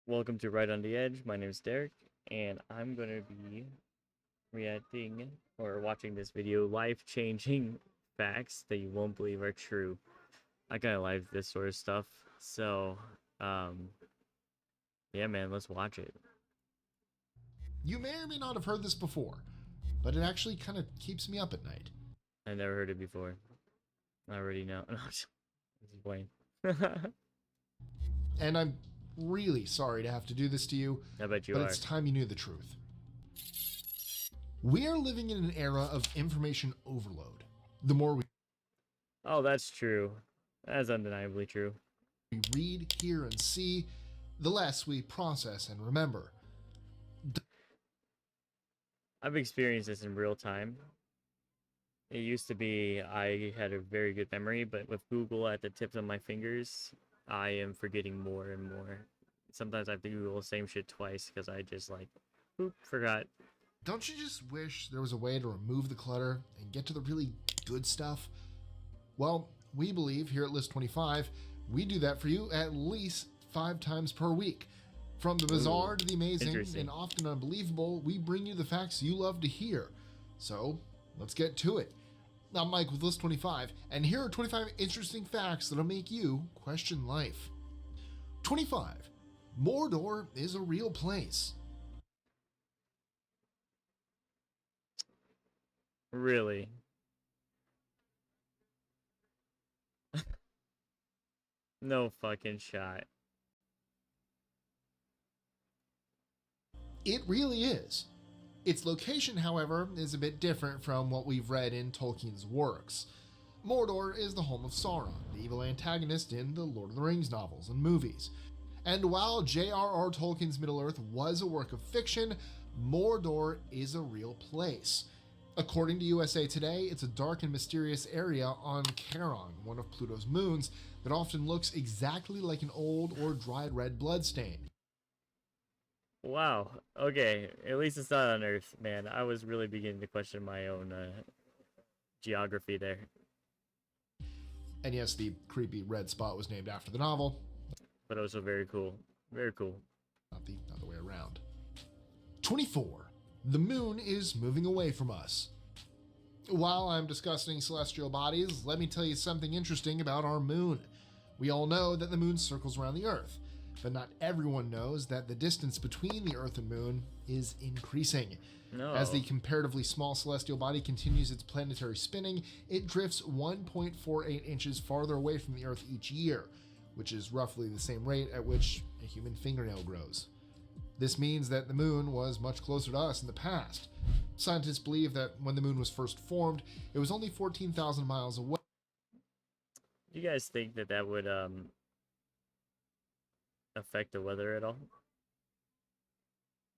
Welcome to Right on the Edge. My name is Derek, and I'm going to be reacting or watching this video, life-changing facts that you won't believe are true. I kind of like this sort of stuff, so, um, yeah, man, let's watch it. You may or may not have heard this before, but it actually kind of keeps me up at night. I never heard it before. I already know. No, just playing. And I'm really sorry to have to do this to you, I bet you but are. it's time you knew the truth. We are living in an era of information overload. The more Oh, that's true. That's undeniably true. we read, hear, and see, the less we process and remember. I've experienced this in real time. It used to be I had a very good memory, but with Google at the tips of my fingers, I am forgetting more and more. Sometimes I have to Google the same shit twice because I just like, oop, forgot. Don't you just wish there was a way to remove the clutter and get to the really good stuff? Well, we believe here at List 25, we do that for you at least 5 times per week. From the bizarre to the amazing and often unbelievable, we bring you the facts you love to hear. So, let's get to it. I'm Mike with List 25, and here are 25 interesting facts that'll make you question life. 25. Mordor is a real place. Really? No fucking shot. It really is. Its location, however, is a bit different from what we've read in Tolkien's works. Mordor is the home of Sauron, the evil antagonist in the Lord of the Rings novels and movies. And while J.R.R. Tolkien's Middle-earth was a work of fiction, Mordor is a real place. According to USA Today, it's a dark and mysterious area on Charon, one of Pluto's moons, that often looks exactly like an old or dried red bloodstain. Wow. Okay. At least it's not on Earth, man. I was really beginning to question my own geography there. And yes, the creepy red spot was named after the novel, But also very cool. Very cool. not the other way around. 24. The moon is moving away from us. While I'm discussing celestial bodies, let me tell you something interesting about our moon. We all know that the moon circles around the Earth, but not everyone knows that the distance between the Earth and moon is increasing. No. As the comparatively small celestial body continues its planetary spinning, it drifts 1.48 inches farther away from the Earth each year, which is roughly the same rate at which a human fingernail grows. This means that the moon was much closer to us in the past. Scientists believe that when the moon was first formed, it was only 14,000 miles away. Do you guys think that that would affect the weather at all?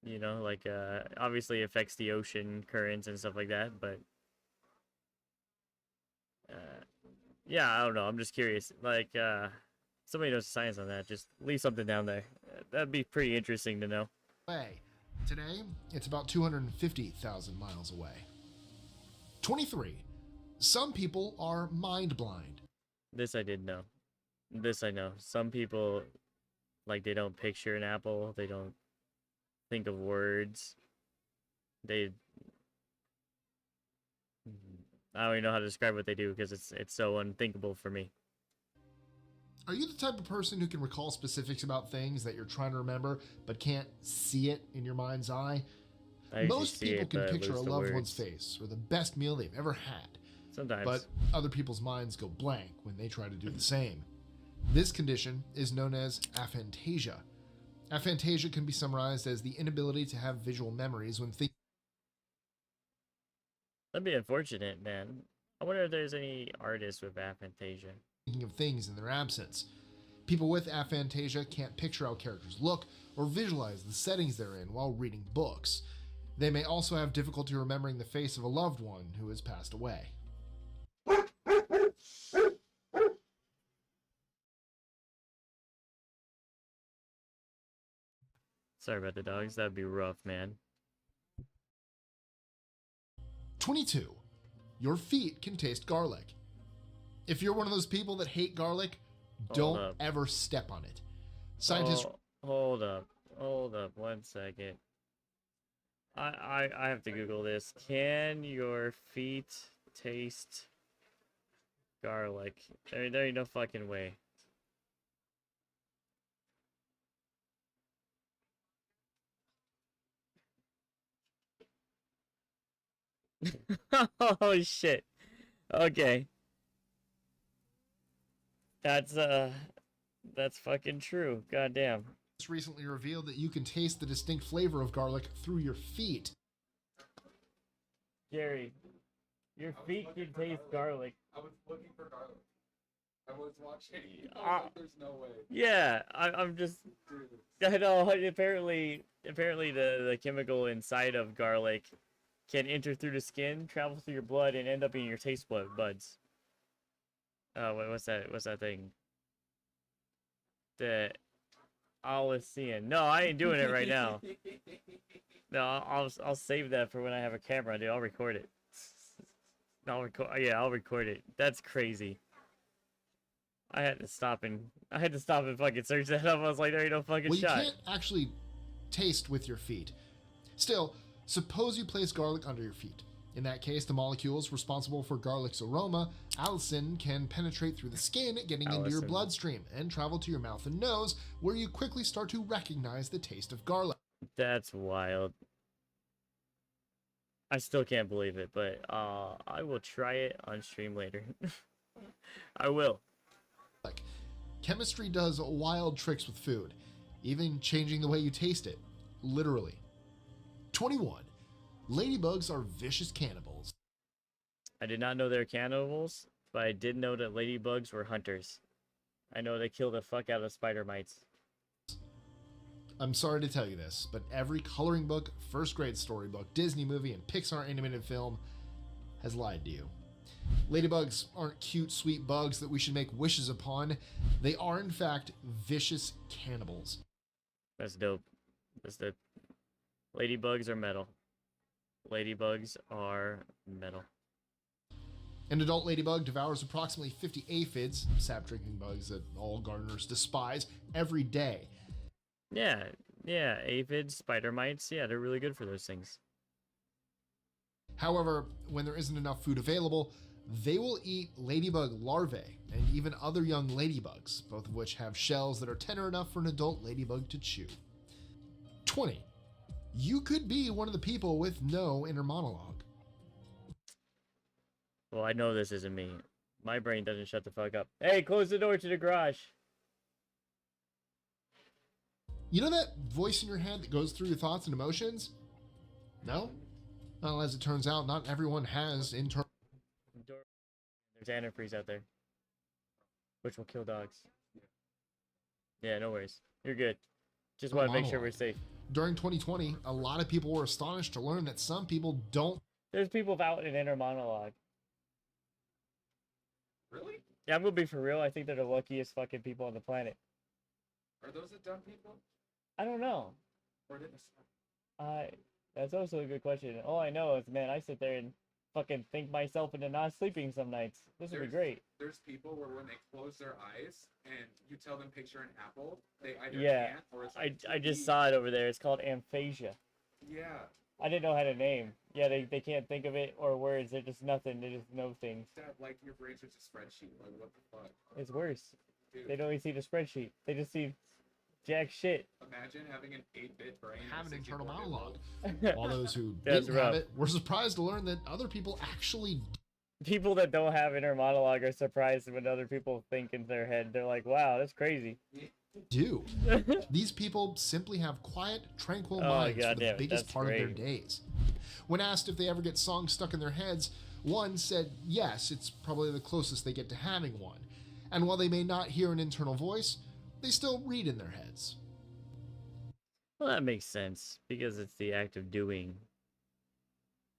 You know, like obviously affects the ocean currents and stuff like that, but yeah, I don't know. I'm just curious. Like somebody knows the science on that. Just leave something down there. That'd be pretty interesting to know. Today, it's about 250,000 miles away. 23. Some people are mind blind. This I did know. This I know. Some people, like, they don't picture an apple. They don't think of words. They, I don't even know how to describe what they do because it's so unthinkable for me. Are you the type of person who can recall specifics about things that you're trying to remember but can't see it in your mind's eye? Most people can picture a loved one's face or the best meal they've ever had. Sometimes. But other people's minds go blank when they try to do the same. This condition is known as aphantasia. Aphantasia can be summarized as the inability to have visual memories when thinking. That'd be unfortunate, man. I wonder if there's any artists with aphantasia. Of things in their absence. People with aphantasia can't picture how characters look or visualize the settings they're in while reading books. They may also have difficulty remembering the face of a loved one who has passed away. Sorry about the dogs. That'd be rough, man. 22. Your feet can taste garlic. If you're one of those people that hate garlic, don't ever step on it. Scientists Hold up. Hold up 1 second. I have to Google this. Can your feet taste garlic? There ain't no fucking way. Oh shit. Okay. That's fucking true. Goddamn. It's recently revealed that you can taste the distinct flavor of garlic through your feet. Gary, your feet can taste garlic. I was looking for garlic. I was watching. I was like, there's no way. Yeah, I'm just. Dude. I know. Apparently, the chemical inside of garlic can enter through the skin, travel through your blood, and end up in your taste buds. What's that? What's that thing? The Allicin. No, I ain't doing it right now. No, I'll save that for when I have a camera, dude. I'll record it. I'll record it. That's crazy. I had to stop and fucking search that up. I was like, there ain't no fucking Well, you shot. can't actually taste with your feet. Still, suppose you place garlic under your feet. In that case, the molecules responsible for garlic's aroma, allicin, can penetrate through the skin, getting into your Allicin. bloodstream, and travel to your mouth and nose, where you quickly start to recognize the taste of garlic. That's wild. I still can't believe it, but I will try it on stream later. I will. Chemistry does wild tricks with food, even changing the way you taste it. Literally. 21. Ladybugs are vicious cannibals. I did not know they were cannibals, but I did know that ladybugs were hunters. I know they kill the fuck out of spider mites. I'm sorry to tell you this, but every coloring book, first grade storybook, Disney movie, and Pixar animated film has lied to you. Ladybugs aren't cute, sweet bugs that we should make wishes upon. They are, in fact, vicious cannibals. That's dope. That's dope. Ladybugs are metal. Ladybugs are metal. An adult ladybug devours approximately 50 aphids, sap drinking bugs that all gardeners despise, every day. Yeah, aphids, spider mites, yeah, they're really good for those things. However, when there isn't enough food available, they will eat ladybug larvae and even other young ladybugs, both of which have shells that are tender enough for an adult ladybug to chew. 20. You could be one of the people with no inner monologue. Well, I know this isn't me. My brain doesn't shut the fuck up. Hey, close the door to the garage. You know that voice in your head that goes through your thoughts and emotions? No? Well, as it turns out, not everyone has internal. There's antifreeze out there, which will kill dogs. Yeah, no worries. You're good. Just want to make sure we're safe. During 2020, a lot of people were astonished to learn that some people don't. There's people without an inner monologue. Really? Yeah, I'm gonna be for real. I think they're the luckiest fucking people on the planet. Are those the dumb people? I don't know. Or are they the smart? That's also a good question. All I know is, man, I sit there and fucking think myself into not sleeping some nights. This would be great. There's people where when they close their eyes and you tell them picture an apple, they either Yeah, can't or it's I like just TV. saw it over there. It's called aphasia. Yeah. I didn't know how to name. Yeah, they can't think of it or words. They're just nothing. They just know things. That like your brain's just a spreadsheet. Like what the fuck? It's worse. Dude, They don't even see the spreadsheet. They just see jack shit. imagine having an 8-bit brain. Have an at internal 64 years monologue. old. All those who That's didn't have rough. it were surprised to learn that other people actually People that don't have inner monologue are surprised when other people think in their head. They're like, wow, that's crazy. do. These people simply have quiet, tranquil Oh, minds for the goddamn it, biggest that's part of their great. days. When asked if they ever get songs stuck in their heads, one said yes, it's probably the closest they get to having one. And while they may not hear an internal voice, they still read in their heads. Well, that makes sense because it's the act of doing.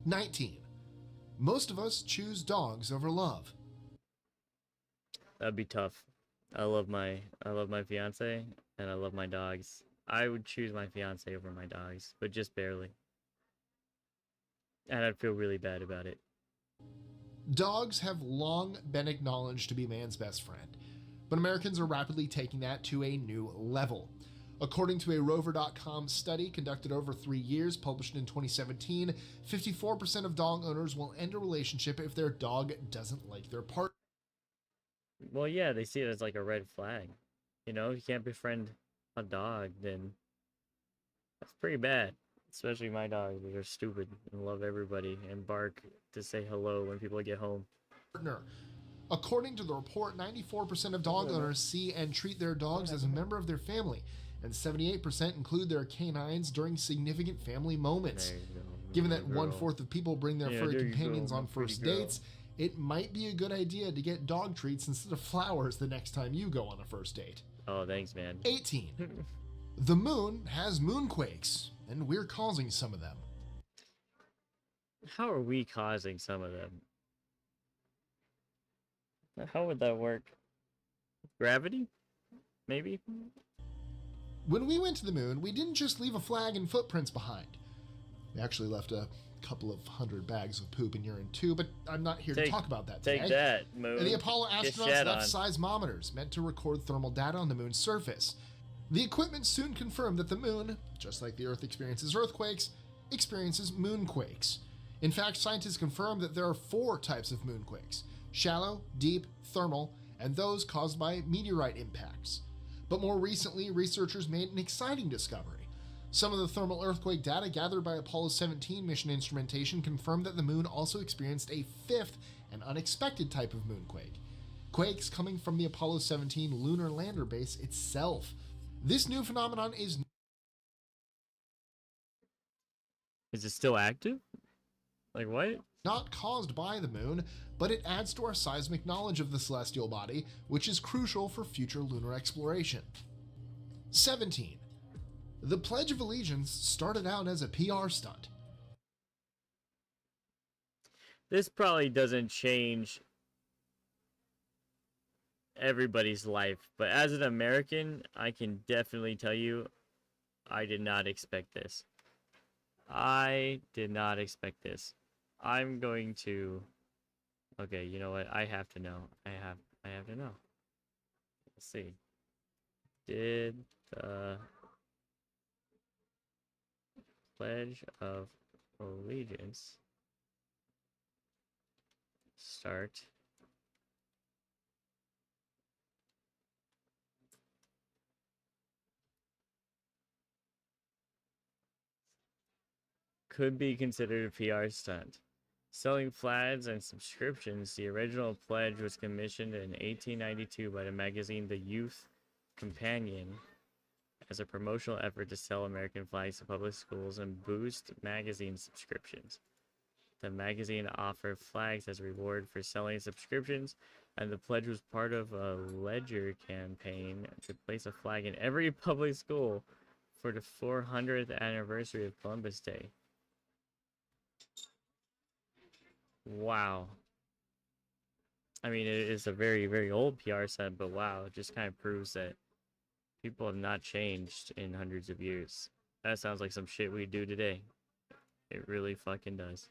19. Most of us choose dogs over love. That'd be tough. I love my fiance and I love my dogs. I would choose my fiance over my dogs, but just barely. And I'd feel really bad about it. Dogs have long been acknowledged to be man's best friend, but Americans are rapidly taking that to a new level. According to a Rover.com study conducted over 3 years, published in 2017, 54% of dog owners will end a relationship if their dog doesn't like their partner. Well, yeah, they see it as like a red flag. You know, you can't befriend a dog, then that's pretty bad. Especially my dogs, that are stupid and love everybody and bark to say hello when people get home. According to the report, 94% of dog owners see and treat their dogs as a member of their family, and 78% include their canines during significant family moments. There you go. Given that Good girl. 1/4 of people bring their Yeah, furry there you go, companions my on pretty first girl. dates, it might be a good idea to get dog treats instead of flowers the next time you go on a first date. Oh, thanks, man. 18. The moon has moonquakes, and we're causing some of them. How are we causing some of them? How would that work? Gravity? Maybe? When we went to the moon, we didn't just leave a flag and footprints behind. We actually left a couple of hundred bags of poop and urine too, but I'm not here to talk about that today. Take that, moon. The Apollo Get astronauts shat left on. seismometers meant to record thermal data on the moon's surface. The equipment soon confirmed that the moon, just like the Earth experiences earthquakes, experiences moonquakes. In fact, scientists confirmed that there are 4 types of moonquakes: shallow, deep, thermal, and those caused by meteorite impacts. But more recently, researchers made an exciting discovery. Some of the thermal earthquake data gathered by Apollo 17 mission instrumentation confirmed that the moon also experienced a 5th and unexpected type of moonquake. Quakes coming from the Apollo 17 lunar lander base itself. This new phenomenon is Is it still active? Like what? not caused by the moon, but it adds to our seismic knowledge of the celestial body, which is crucial for future lunar exploration. 17. The Pledge of Allegiance started out as a PR stunt. This probably doesn't change everybody's life, but as an American, I can definitely tell you I did not expect this. I did not expect this. I'm going to... Okay, you know what? I have to know. I have to know. Let's see. Did the Pledge of Allegiance start could be considered a PR stunt. Selling flags and subscriptions, the original pledge was commissioned in 1892 by the magazine The Youth Companion as a promotional effort to sell American flags to public schools and boost magazine subscriptions. The magazine offered flags as a reward for selling subscriptions, and the pledge was part of a ledger campaign to place a flag in every public school for the 400th anniversary of Columbus Day. Wow. I mean, it is a very, very old PR set, but wow, it just kind of proves that people have not changed in hundreds of years. That sounds like some shit we do today. It really fucking does.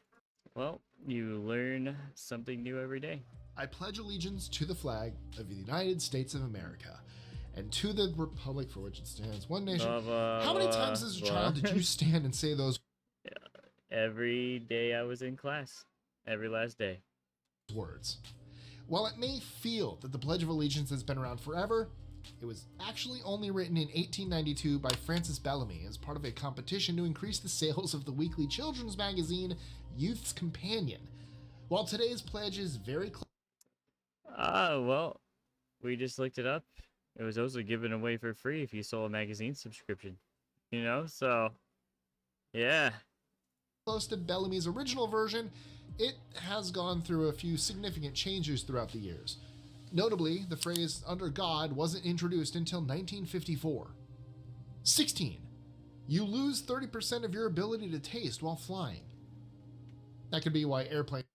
Well, you learn something new every day. I pledge allegiance to the flag of the United States of America and to the republic for which it stands, one nation. How many times as a child did you stand and say those Every day I was in class. Every last day. words? While it may feel that the Pledge of Allegiance has been around forever, it was actually only written in 1892 by Francis Bellamy as part of a competition to increase the sales of the weekly children's magazine Youth's Companion. While today's pledge is very close, Well, we just looked it up. It was also given away for free if you sold a magazine subscription. You know, so yeah. close to Bellamy's original version, it has gone through a few significant changes throughout the years. Notably, the phrase "under God" wasn't introduced until 1954. 16. You lose 30% of your ability to taste while flying. That could be why airplanes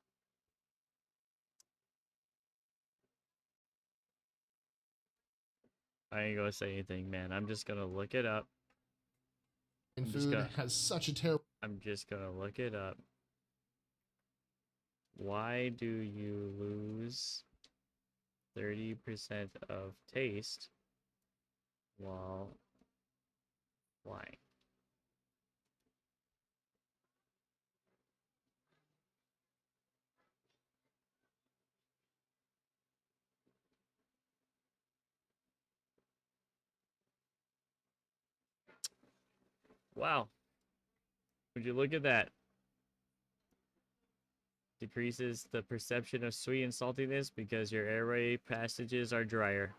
I ain't gonna say anything, man. I'm just gonna look it up. and I'm just food gonna- has such a terrible I'm just gonna look it up. Why do you lose 30% of taste while Why? Wow. Would you look at that? Decreases the perception of sweet and saltiness because your airway passages are drier.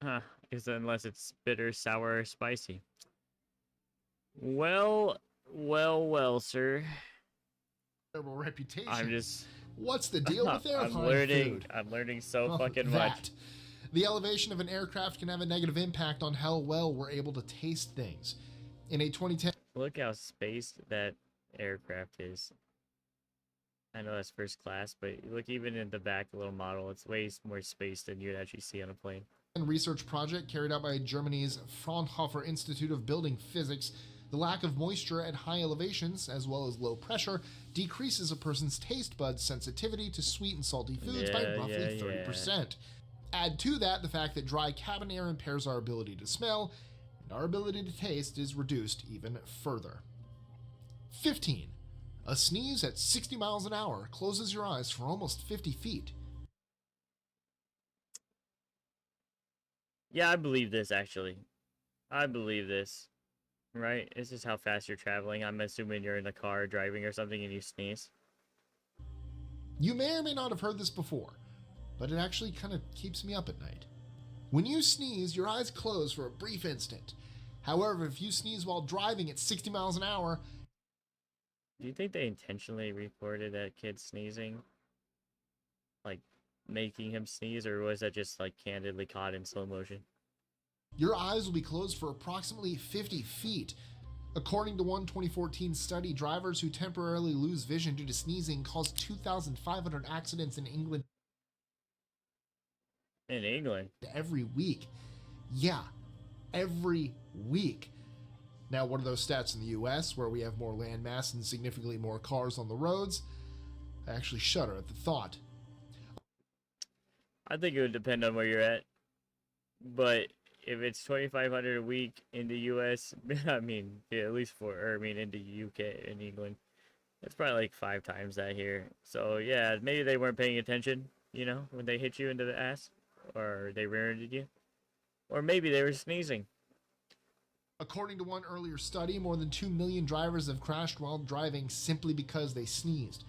Huh. Is unless it's bitter, sour, or spicy. Well, well, sir. Terrible reputation. I'm just What's the deal with airplane food? I'm learning so Well, fucking that. much. The elevation of an aircraft can have a negative impact on how well we're able to taste things. In a 2010 Look how spaced that aircraft is. I know that's first class, but look even in the back, the little model, it's way more spaced than you'd actually see on a plane. research project carried out by Germany's Fraunhofer Institute of Building Physics, the lack of moisture at high elevations, as well as low pressure, decreases a person's taste buds sensitivity to sweet and salty foods by roughly 30%. Add to that the fact that dry cabin air impairs our ability to smell, and our ability to taste is reduced even further. 15. A sneeze at 60 miles an hour closes your eyes for almost 50 feet. Yeah, I believe this, actually. I believe this. Right? It's just how fast you're traveling. I'm assuming you're in the car driving or something and you sneeze. You may or may not have heard this before, but it actually kind of keeps me up at night. When you sneeze, your eyes close for a brief instant. However, if you sneeze while driving at 60 miles an hour... Do you think they intentionally recorded that kid sneezing? Like, making him sneeze, or was that just, like, candidly caught in slow motion? Your eyes will be closed for approximately 50 feet. According to one 2014 study, drivers who temporarily lose vision due to sneezing cause 2,500 accidents in England. In England? Every week. Yeah, every week. Now, what are those stats in the US, where we have more land mass and significantly more cars on the roads? I actually shudder at the thought. I think it would depend on where you're at. But if it's 2,500 a week in the US, I mean, yeah, at least in the UK and England, it's probably like 5 times that here. So yeah, maybe they weren't paying attention, you know, when they hit you into the ass, or they rear-ended you, or maybe they were sneezing. According to one earlier study, more than 2 million drivers have crashed while driving simply because they sneezed.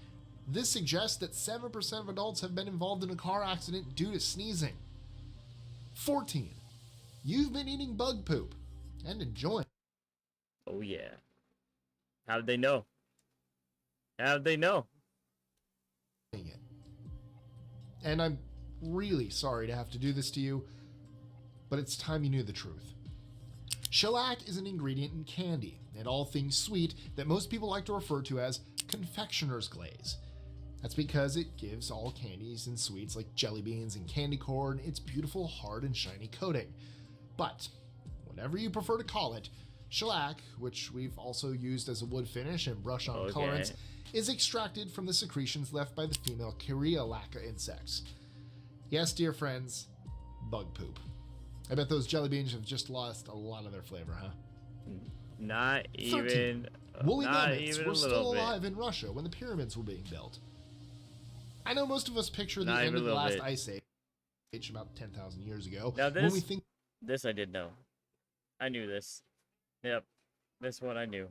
This suggests that 7% of adults have been involved in a car accident due to sneezing. 14. You've been eating bug poop and enjoying Oh yeah. How'd they know? How'd they know? it. And I'm really sorry to have to do this to you, but it's time you knew the truth. Shellac is an ingredient in candy and all things sweet that most people like to refer to as confectioner's glaze. That's because it gives all candies and sweets like jelly beans and candy corn its beautiful, hard, and shiny coating. But, whatever you prefer to call it, shellac, which we've also used as a wood finish and brush-on colorants, is extracted from the secretions left by the female Caryolaca insects. Yes, dear friends, bug poop. I bet those jelly beans have just lost a lot of their flavor, huh? Not 13. even. Woolly not mammoths even were a still little alive bit. in Russia when the pyramids were being built. I know most of us picture the Not end even of a the little last bit. ice age about 10,000 years ago. Now When we think This I did know. I knew this. Yep. This one I knew.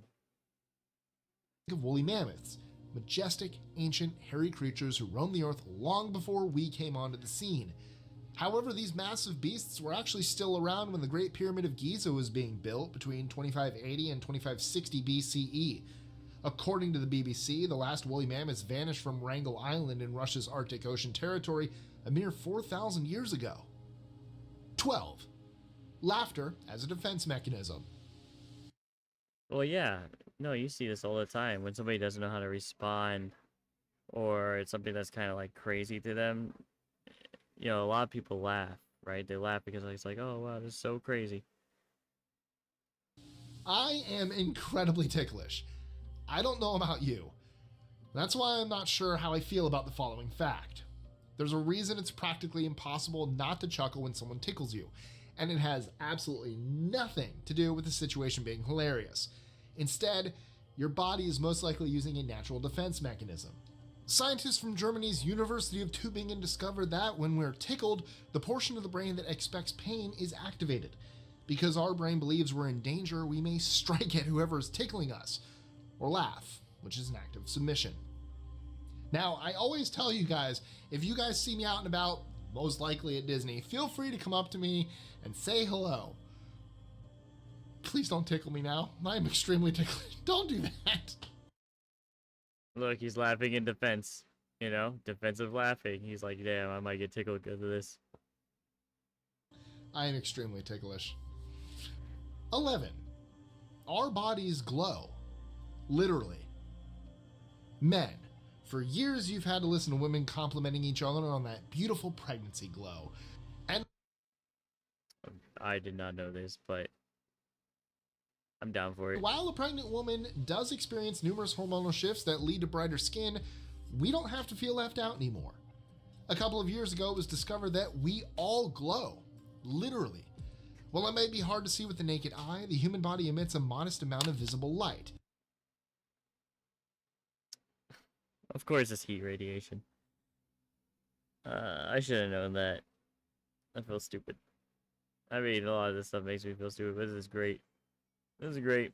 of woolly mammoths, majestic, ancient, hairy creatures who roamed the earth long before we came onto the scene. However, these massive beasts were actually still around when the Great Pyramid of Giza was being built between 2580 and 2560 BCE. According to the BBC, the last woolly mammoths vanished from Wrangel Island in Russia's Arctic Ocean territory a mere 4,000 years ago. 12. Laughter as a defense mechanism. Well, yeah. No, you see this all the time when somebody doesn't know how to respond, or it's something that's kind of like crazy to them. You know, a lot of people laugh, right? They laugh because it's like, oh wow, this is so crazy. I am incredibly ticklish. I don't know about you, That's why I'm not sure how I feel about the following fact. There's a reason it's practically impossible not to chuckle when someone tickles you, and it has absolutely nothing to do with the situation being hilarious. Instead, your body is most likely using a natural defense mechanism. Scientists from Germany's University of Tübingen discovered that when we're tickled, the portion of the brain that expects pain is activated. Because our brain believes we're in danger, we may strike at whoever is tickling us, or laugh, which is an act of submission. Now, I always tell you guys, if you guys see me out and about, most likely at Disney, feel free to come up to me and say hello. Please don't tickle me now. I am extremely ticklish. Don't do that. Look, he's laughing in defense. You know, defensive laughing. He's like, damn, I might get tickled because of this. I am extremely ticklish. 11. Our bodies glow. Literally. Men. For years, you've had to listen to women complimenting each other on that beautiful pregnancy glow. And I did not know this, but I'm down for it. while a pregnant woman does experience numerous hormonal shifts that lead to brighter skin, we don't have to feel left out anymore. A couple of years ago, it was discovered that we all glow. Literally. While it may be hard to see with the naked eye, the human body emits a modest amount of visible light. Of course, it's heat radiation. I should have known that. I feel stupid. I mean, a lot of this stuff makes me feel stupid, but this is great. This is great.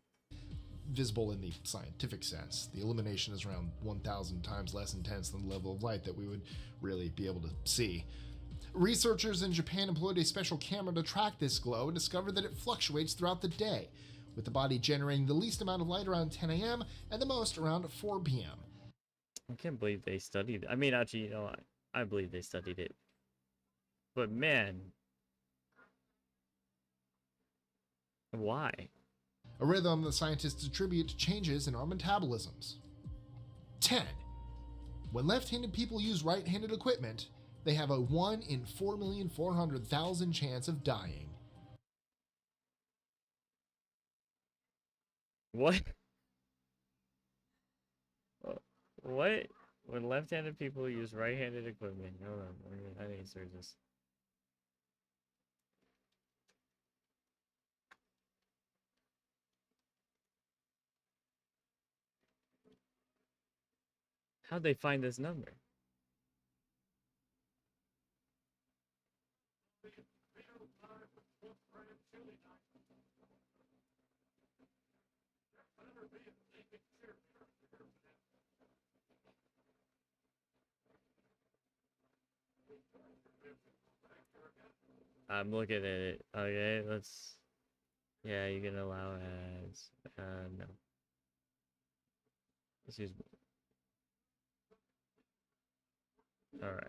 Visible in the scientific sense. The illumination is around 1,000 times less intense than the level of light that we would really be able to see. Researchers in Japan employed a special camera to track this glow and discovered that it fluctuates throughout the day, with the body generating the least amount of light around 10 a.m. and the most around 4 p.m. I can't believe they studied it. I mean, actually, you know, I believe they studied it. But man, why? A rhythm that scientists attribute to changes in our metabolisms. 10. When left-handed people use right-handed equipment, they have a 1 in 4,400,000 chance of dying. What? What? When left-handed people use right-handed equipment. Hold on, I need to search this. How'd they find this number? I'm looking at it. Okay, let's. Yeah, you can allow ads. No. Let's use. All right.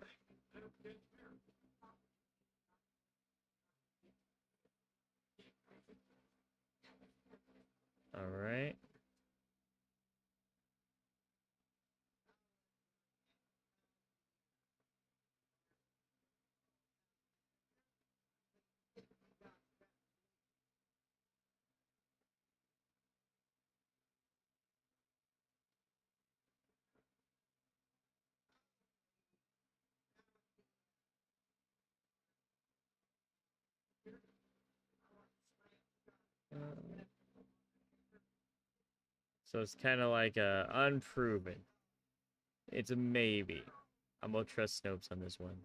All right. So it's kind of like unproven. It's a maybe. I'm gonna trust Snopes on this one.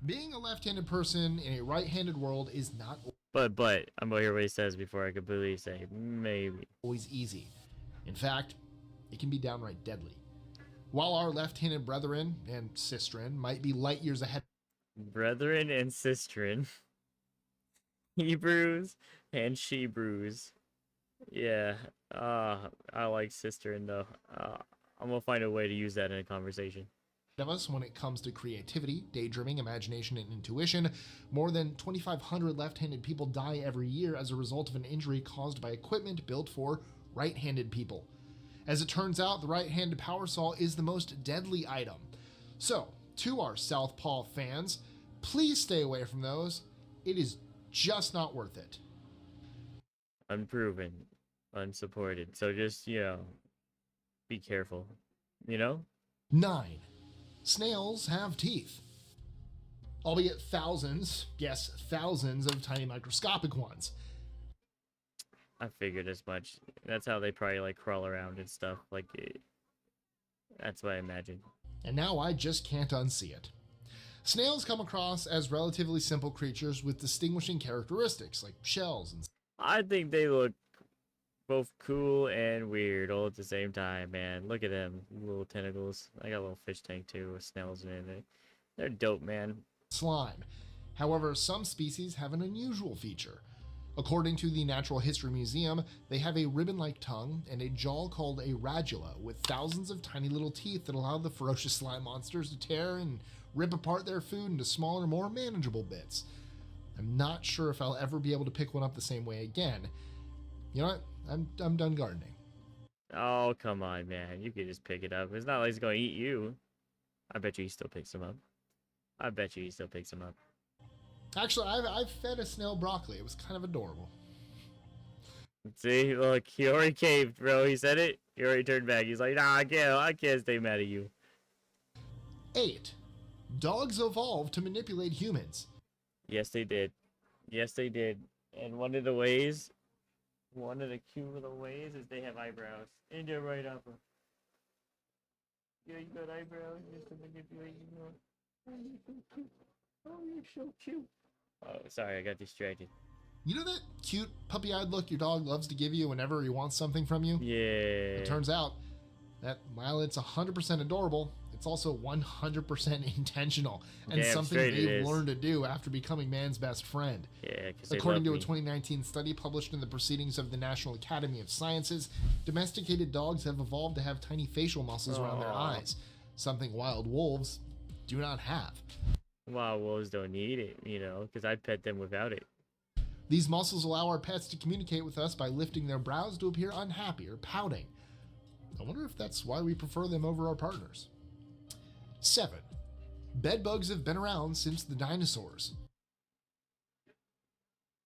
Being a left-handed person in a right-handed world is not But I'm gonna hear what he says before I completely say maybe. always easy. In fact, it can be downright deadly. While our left-handed brethren and sistren might be light years ahead Brethren and sistren. Hebrews and Shebrews. Yeah. I like sistren though. I'm gonna find a way to use that in a conversation. of us when it comes to creativity, daydreaming, imagination, and intuition, more than 2,500 left-handed people die every year as a result of an injury caused by equipment built for right-handed people. As it turns out, the right-handed power saw is the most deadly item. So, to our Southpaw fans, please stay away from those. It is just not worth it. Unproven, unsupported. So just, be careful. You know? 9. Snails have teeth. Albeit thousands, yes, thousands of tiny microscopic ones. I figured as much. That's how they probably like crawl around and stuff. Like, that's what I imagine. And now I just can't unsee it. Snails come across as relatively simple creatures with distinguishing characteristics like shells and I think they look both cool and weird all at the same time, man. Look at them little tentacles. I got a little fish tank too with snails in it. They're dope, man. slime. However, some species have an unusual feature. According to the Natural History Museum, they have a ribbon-like tongue and a jaw called a radula with thousands of tiny little teeth that allow the ferocious slime monsters to tear and rip apart their food into smaller, more manageable bits. I'm not sure if I'll ever be able to pick one up the same way again. You know what? I'm done gardening. Oh, come on, man. You can just pick it up. It's not like it's going to eat you. I bet you he still picks them up. I bet you he still picks them up. Actually, I've fed a snail broccoli. It was kind of adorable. See, look, he already caved, bro. He said it. He already turned back. He's like, nah, I can't stay mad at you. 8. Dogs evolved to manipulate humans. Yes, they did. Yes, they did. And one of the cute little ways is they have eyebrows. And they're right up. Yeah, you got eyebrows just to manipulate you. Oh, you're so cute. Oh, you're so cute. Oh, sorry, I got distracted. You know that cute puppy-eyed look your dog loves to give you whenever he wants something from you? Yeah. It turns out that while it's 100% adorable, it's also 100% intentional and Damn something straight it they've is. learned to do after becoming man's best friend. Yeah, because According to a 2019 study published in the Proceedings of the National Academy of Sciences, domesticated dogs have evolved to have tiny facial muscles around their Aw. eyes, something wild wolves do not have. Wild wolves don't need it, because I'd pet them without it. These muscles allow our pets to communicate with us by lifting their brows to appear unhappy or pouting. I wonder if that's why we prefer them over our partners. 7. Bedbugs have been around since the dinosaurs.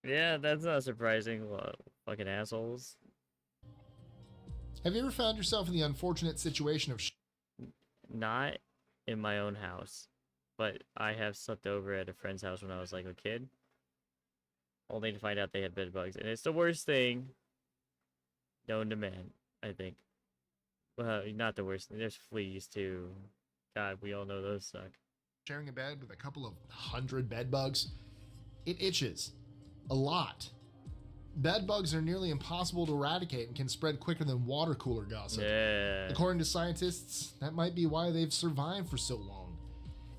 Yeah, that's not surprising. Fucking assholes. Have you ever found yourself in the unfortunate situation of Not in my own house, but I have slept over at a friend's house when I was like a kid, only to find out they had bed bugs, and it's the worst thing known to man, I think. Well, not the worst. There's fleas too. God, we all know those suck. sharing a bed with a couple of 100 bedbugs? It itches. A lot. Bedbugs are nearly impossible to eradicate and can spread quicker than water cooler gossip. Yeah. According to scientists, that might be why they've survived for so long.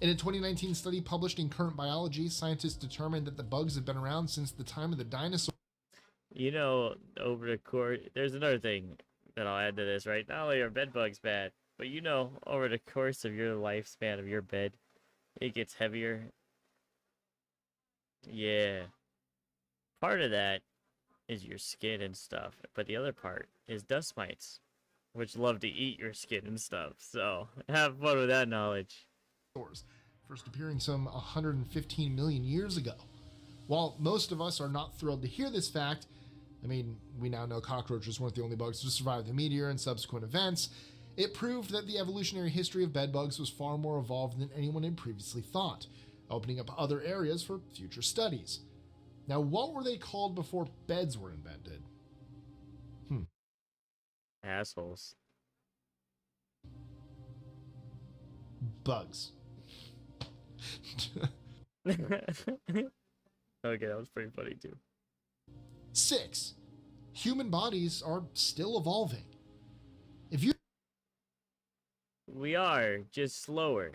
In a 2019 study published in Current Biology, scientists determined that the bugs have been around since the time of the dinosaurs. Over the course, there's another thing that I'll add to this, right? Not only are bed bugs bad, but over the course of your lifespan of your bed, it gets heavier. Yeah. Part of that is your skin and stuff, but the other part is dust mites, which love to eat your skin and stuff. So have fun with that knowledge. First appearing some 115 million years ago. While most of us are not thrilled to hear this fact, I mean, we now know cockroaches weren't the only bugs to survive the meteor and subsequent events, it proved that the evolutionary history of bedbugs was far more evolved than anyone had previously thought, opening up other areas for future studies. Now, what were they called before beds were invented? Assholes. Bugs. Okay, that was pretty funny too. 6. Human bodies are still evolving. If you We are just slower,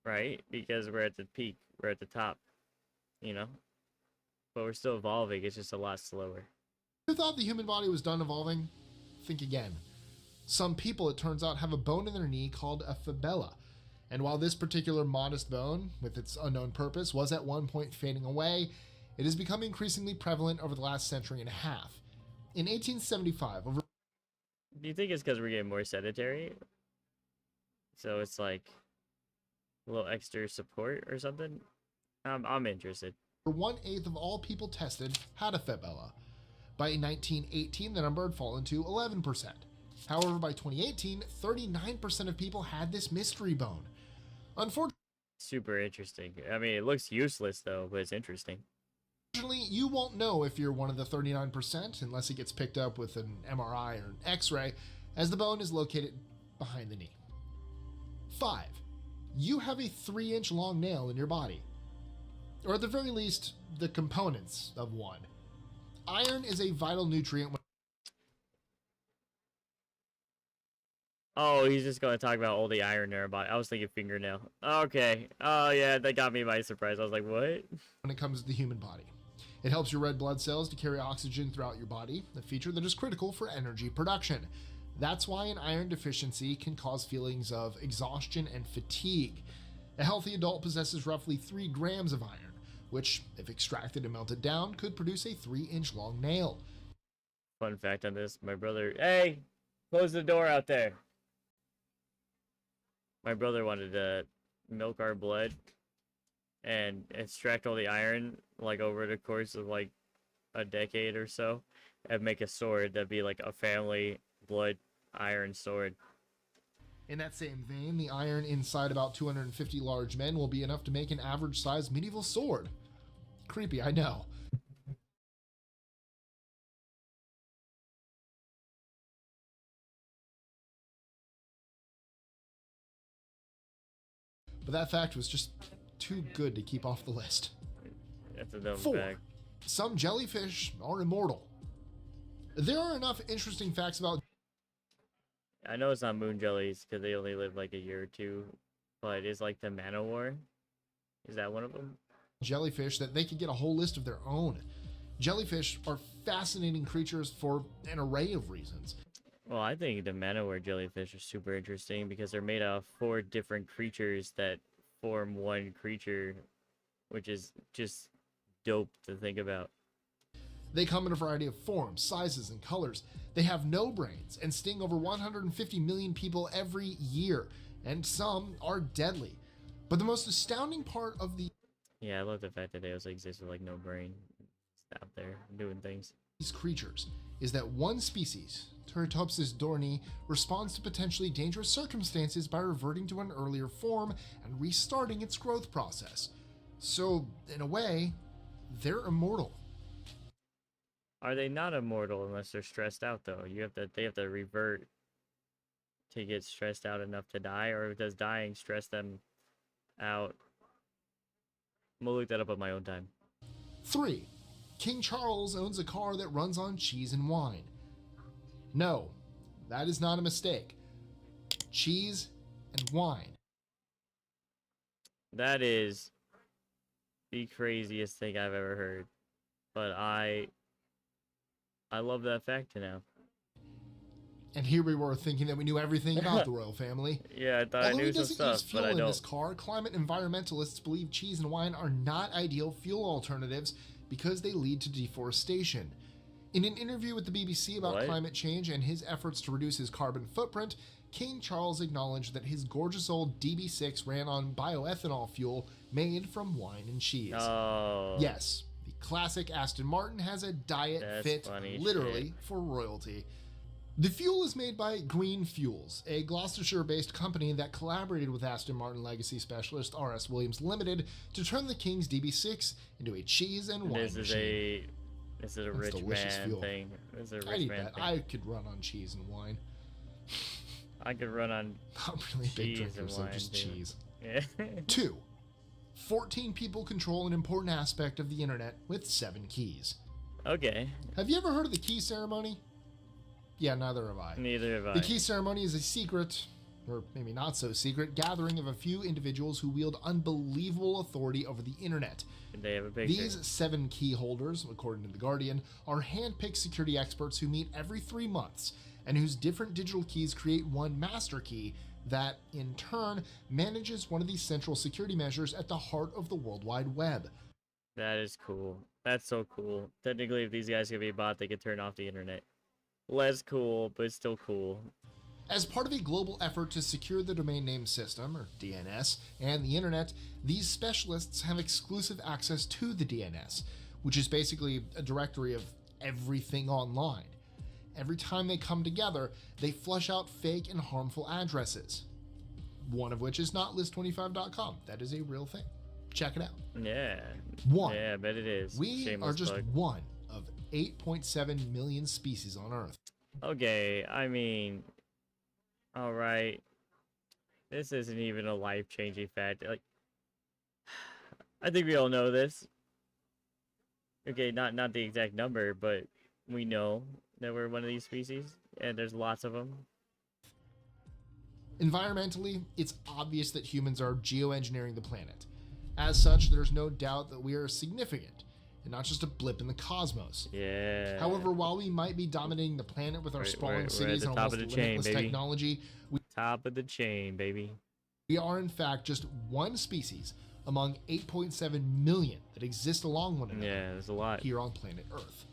right? Because we're at the peak, we're at the top, but we're still evolving. It's just a lot slower. thought the human body was done evolving, think again. Some people, it turns out, have a bone in their knee called a fibula. And while this particular modest bone, with its unknown purpose, was at one point fading away, it has become increasingly prevalent over the last century and a half. In 1875, over Do you think it's because we're getting more sedentary? So it's like a little extra support or something? I'm interested. 1/8 of all people tested had a fibula. By 1918, the number had fallen to 11%. However, by 2018, 39% of people had this mystery bone. Unfortunately, Super interesting. I mean, it looks useless though, but it's interesting. you won't know if you're one of the 39% unless it gets picked up with an MRI or an X-ray, as the bone is located behind the knee. 5. You have a 3-inch long nail in your body, or at the very least, the components of one. Iron is a vital nutrient. Oh, he's just gonna talk about all the iron in our body. I was thinking fingernail. Okay. Oh yeah, that got me by surprise. I was like, what? When it comes to the human body, it helps your red blood cells to carry oxygen throughout your body, a feature that is critical for energy production. That's why an iron deficiency can cause feelings of exhaustion and fatigue. A healthy adult possesses roughly 3 grams of iron, which, if extracted and melted down, could produce a 3-inch long nail. Fun fact on this, my brother. Hey, close the door out there. My brother wanted to milk our blood and extract all the iron, like over the course of like a decade or so, and make a sword that'd be like a family blood iron sword. In that same vein, the iron inside about 250 large men will be enough to make an average-sized medieval sword. Creepy, I know. But that fact was just too good to keep off the list. That's a dumb 4. fact. Some jellyfish are immortal. There are enough interesting facts about I know it's not moon jellies because they only live like a year or two, but it's like the Manowar. Is that one of them? jellyfish that they could get a whole list of their own. Jellyfish are fascinating creatures for an array of reasons. Well, I think the Manowar jellyfish are super interesting because they're made out of 4 different creatures that form one creature, which is just dope to think about. They come in a variety of forms, sizes, and colors. They have no brains and sting over 150 million people every year, and some are deadly. But the most astounding part of Yeah, I love the fact that they also exist with like no brain. It's out there doing things. these creatures is that one species, Turritopsis dohrnii, responds to potentially dangerous circumstances by reverting to an earlier form and restarting its growth process. So, in a way, they're immortal. Are they not immortal unless they're stressed out though? They have to revert to get stressed out enough to die, or does dying stress them out? I'm gonna look that up on my own time. 3. King Charles owns a car that runs on cheese and wine. No, that is not a mistake. Cheese and wine. That is the craziest thing I've ever heard. But I love that fact now. And here we were thinking that we knew everything about the royal family. Yeah, I thought I Although knew he some doesn't stuff, use fuel but I in don't. this car, climate environmentalists believe cheese and wine are not ideal fuel alternatives because they lead to deforestation. In an interview with the BBC about What? climate change and his efforts to reduce his carbon footprint, King Charles acknowledged that his gorgeous old DB6 ran on bioethanol fuel made from wine and cheese. Oh. Yes, the classic Aston Martin has a diet That's fit funny literally shit. for royalty. The fuel is made by Green Fuels, a Gloucestershire-based company that collaborated with Aston Martin legacy specialist R.S. Williams Limited to turn the King's DB6 into a cheese and wine machine. This is a That's rich delicious man fuel. thing. This is a I'd rich eat man that. thing. I could run on cheese and wine. I could run on. I'm really a big Cheese drinker, and so wine, just too. cheese. Yeah. 2. 14 people control an important aspect of the internet with 7 keys. Okay. Have you ever heard of the key ceremony? Yeah, neither have I. Neither have I. The key ceremony is a secret, or maybe not so secret, gathering of a few individuals who wield unbelievable authority over the internet. They have a picture. These 7 key holders, according to The Guardian, are hand-picked security experts who meet every 3 months and whose different digital keys create one master key that, in turn, manages one of these central security measures at the heart of the World Wide Web. That is cool. That's so cool. Technically, if these guys could be bought, they could turn off the internet. Less cool, but still cool. As part of a global effort to secure the domain name system, or DNS, and the internet, these specialists have exclusive access to the DNS, which is basically a directory of everything online. Every time they come together, they flush out fake and harmful addresses. One of which is not list25.com. That is a real thing. Check it out. Yeah. One. Yeah, I bet it is. We Shameless are just plug. one of 8.7 million species on Earth. Okay, I mean, all right. This isn't even a life-changing fact. Like, I think we all know this. Okay, not the exact number, but we know that we're one of these species, and there's lots of them. Environmentally, it's obvious that humans are geoengineering the planet. As such, there's no doubt that we are significant and not just a blip in the cosmos. Yeah. However, while we might be dominating the planet with our We're- sprawling we're at cities the and top almost of the chain, limitless baby. technology, Top of the chain, baby. we are in fact just one species among 8.7 million that exist along one another Yeah, there's a lot. here on planet Earth.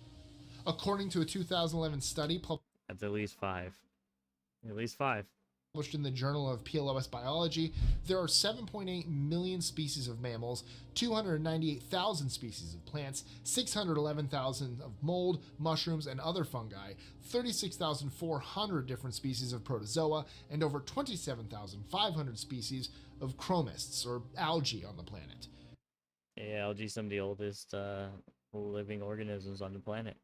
According to a 2011 study That's at least 5. At least 5. published in the Journal of PLOS Biology, there are 7.8 million species of mammals, 298,000 species of plants, 611,000 of mold, mushrooms, and other fungi, 36,400 different species of protozoa, and over 27,500 species of chromists, or algae, on the planet. Yeah, algae, some of the oldest living organisms on the planet.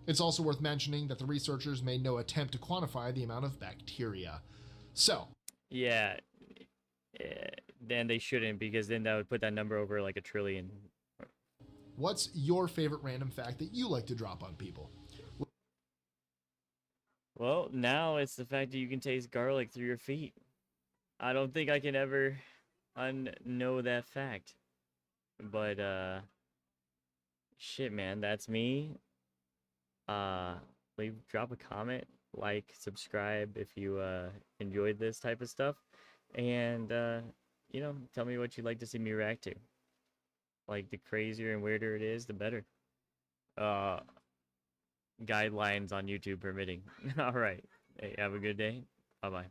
It's also worth mentioning that the researchers made no attempt to quantify the amount of bacteria. So, Yeah. Then they shouldn't, because then that would put that number over like 1 trillion. what's your favorite random fact that you like to drop on people? Well, now it's the fact that you can taste garlic through your feet. I don't think I can ever unknow that fact. But shit, man, that's me. Drop a comment, like, subscribe if you enjoyed this type of stuff, and you know, tell me what you'd like to see me react to. Like, the crazier and weirder it is, the better. Guidelines on YouTube permitting. All right. Hey, have a good day. Bye bye.